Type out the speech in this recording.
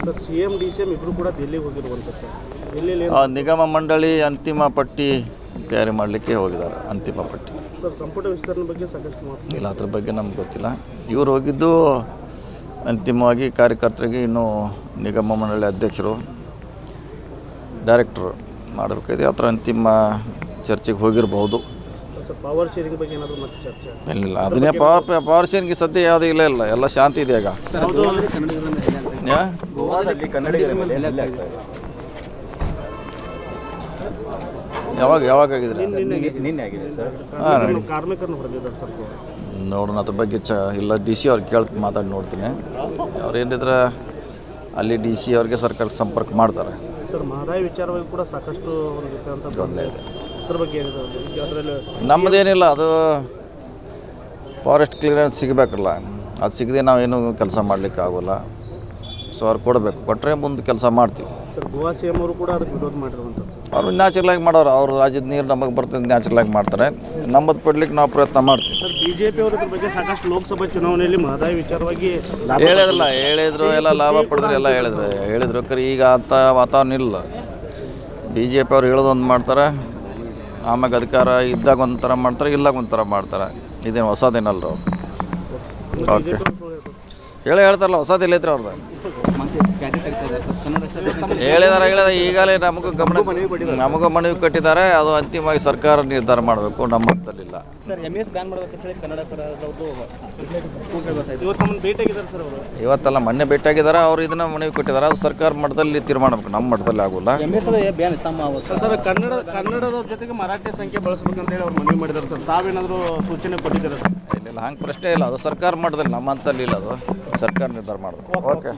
Sir CM DCM ಇಬ್ಬರು ಕೂಡ ದೆಹಲಿಗೆ ಹೋಗಿರುವಂಥದ್ದು ಸರ್. ದೆಹಲಿಯಲ್ಲಿ ನಿಗಮ ಮಂಡಳಿ ಅಂತಿಮ ಪಟ್ಟಿ ತಯಾರಿ ಮಾಡಲಿಕ್ಕೆ ಹೋಗಿದ್ದಾರೆ. ಅಂತಿಮ ಪಟ್ಟಿ ಸರ್ ಸಂಪುಟ ವಿಸ್ತರಣೆ ಬಗ್ಗೆ ಸಾಕಷ್ಟು ಮಾತು ಇಲ್ಲ, ಅದ್ರ ಬಗ್ಗೆ ನಮ್ಗೆ ಗೊತ್ತಿಲ್ಲ. ಇವರು ಹೋಗಿದ್ದು ಅಂತಿಮವಾಗಿ ಕಾರ್ಯಕರ್ತರಿಗೆ ಇನ್ನೂ ನಿಗಮ ಮಂಡಳಿ ಅಧ್ಯಕ್ಷರು ಡೈರೆಕ್ಟ್ರು ಮಾಡಬೇಕಾಗಿದೆ. ಆ ಥರ ಅಂತಿಮ ಚರ್ಚೆಗೆ ಹೋಗಿರಬಹುದು. ಸರ್ ಪವರ್ ಶೇರಿಂಗ್ ಬಗ್ಗೆ ಏನಾದರೂ ಮತ್ತೆ ಚರ್ಚೆ ಇಲ್ಲ, ಅದನ್ನೇ ಪವರ್ ಶೇರಿಂಗ್ ಸದ್ಯ ಯಾವುದೂ ಇಲ್ಲ, ಎಲ್ಲ ಶಾಂತಿ ಇದೆ ಈಗ. ಯಾವಾಗ ಆಗಿದ್ರೆ ಕಾರ್ಮಿಕರನ್ನು ಹೊಡೆದಿದ್ದಾರೆ ಸರ್. ನೋಡೋಣ, ಅದ್ರ ಬಗ್ಗೆ ಇಲ್ಲ DC ಅವ್ರಿಗೆ ಕೇಳಿ ಮಾತಾಡಿ ನೋಡ್ತೀನಿ. ಅವ್ರು ಏನಿದ್ರೆ ಅಲ್ಲಿ DC ಅವ್ರಿಗೆ ಸರ್ಕಾರ ಸಂಪರ್ಕ ಮಾಡ್ತಾರೆ. ಸರ್ ಮಹದಾಯಿ ವಿಚಾರವಾಗಿ ಕೂಡ ಸಾಕಷ್ಟು ಒಂದು ಗೊಂದಲ ಇದೆ. ಅದ್ರ ಬಗ್ಗೆ ಏನಿದೆ ಅದರಲ್ಲಿ ನಮ್ಮದೇನಿಲ್ಲ, ಅದು ಫಾರೆಸ್ಟ್ ಕ್ಲಿಯರೆನ್ಸ್ ಸಿಗಬೇಕಲ್ಲ, ಅದು ಸಿಗದೆ ನಾವೇನು ಕೆಲಸ ಮಾಡಲಿಕ್ಕೆ ಆಗೋಲ್ಲ. ಸೊ ಅವ್ರು ಕೊಡಬೇಕು, ಕೊಟ್ಟರೆ ಮುಂದೆ ಕೆಲಸ ಮಾಡ್ತೀವಿ. ಸರ್ ಗೋವಾ CM ಅವರು ಕೂಡ ಅದಕ್ಕೆ ವಿರೋಧ ಮಾಡಿರುವಂಥದ್ದು. ಅವರು ನ್ಯಾಚುರಲಾಗಿ ಮಾಡೋರು, ಅವ್ರ ರಾಜ್ಯದ ನೀರು ನಮಗೆ ಬರ್ತದೆ, ನ್ಯಾಚುರಲಾಗಿ ಮಾಡ್ತಾರೆ. ನಮ್ಮದು ಕೊಡ್ಲಿಕ್ಕೆ ನಾವು ಪ್ರಯತ್ನ ಮಾಡ್ತೀವಿ. ಸರ್ BJP ಅವರು ಇದ್ರ ಬಗ್ಗೆ ಸಾಕಷ್ಟು ಲೋಕಸಭಾ ಚುನಾವಣೆಯಲ್ಲಿ ಮಹದಾಯಿ ವಿಚಾರವಾಗಿ ಹೇಳಿದ್ರು ಎಲ್ಲ ಲಾಭ ಪಡೆದ್ರು, ಎಲ್ಲ ಹೇಳಿದ್ರು ಕರೆ ಈಗ ಅಂಥ ವಾತಾವರಣ ಇಲ್ಲ. BJP ಅವ್ರು ಹೇಳೋದೊಂದು ಮಾಡ್ತಾರೆ, ಆಮ್ಯಾಗ ಅಧಿಕಾರ ಇದ್ದಾಗ ಒಂಥರ ಮಾಡ್ತಾರೆ, ಇಲ್ಲಾಗ ಒಂಥರ ಮಾಡ್ತಾರೆ. ಇದೇನು ಹೊಸದೇನಲ್ರ ಅವ್ರು. ಓಕೆ ಹೇಳ್ತಾರಲ್ಲ, ಹೊಸದಿಲ್ಲ ಐತ್ರಿ ಅವ್ರದ್ದು. ಹೇಳಿದಾರೆ ಈಗಲೇ ನಮಗೂ ಮನವಿ ಕಟ್ಟಿದ್ದಾರೆ. ಅದು ಅಂತಿಮವಾಗಿ ಸರ್ಕಾರ ನಿರ್ಧಾರ ಮಾಡಬೇಕು, ನಮ್ಮ ಹಂತದಲ್ಲಿಲ್ಲ. ಇವತ್ತಲ್ಲ ಮೊನ್ನೆ ಭೇಟಿಯಾಗಿದ್ದಾರೆ. ಅವರು ಇದನ್ನ ಮನವಿ ಕೊಟ್ಟಿದ್ದಾರೆ, ಅದು ಸರ್ಕಾರ ಮಟ್ಟದಲ್ಲಿ ತೀರ್ಮಾನ ಮಾಡಬೇಕು, ನಮ್ಮ ಮಟ್ಟದಲ್ಲಿ ಆಗೋಲ್ಲ. ಸರ್ ಕನ್ನಡದ ಜೊತೆಗೆ ಮರಾಠಿ ಸಂಖ್ಯೆ ಬಳಸಬೇಕಂತ ಹೇಳಿ ಅವ್ರು ಮನವಿ ಮಾಡಿದ್ದಾರೆ ಸರ್. ತಾವೇನಾದರೂ ಸೂಚನೆ ಕೊಟ್ಟಿದ್ದಾರೆ ಸರ್? ಇಲ್ಲ, ಹಂಗೆ ಪ್ರಶ್ನೆ ಇಲ್ಲ. ಅದು ಸರ್ಕಾರ ಮಟ್ಟದಲ್ಲಿ, ನಮ್ಮ ಹಂತದಲ್ಲಿ ಇಲ್ಲ, ಅದು ಸರ್ಕಾರ ನಿರ್ಧಾರ ಮಾಡಬೇಕು. ಓಕೆ.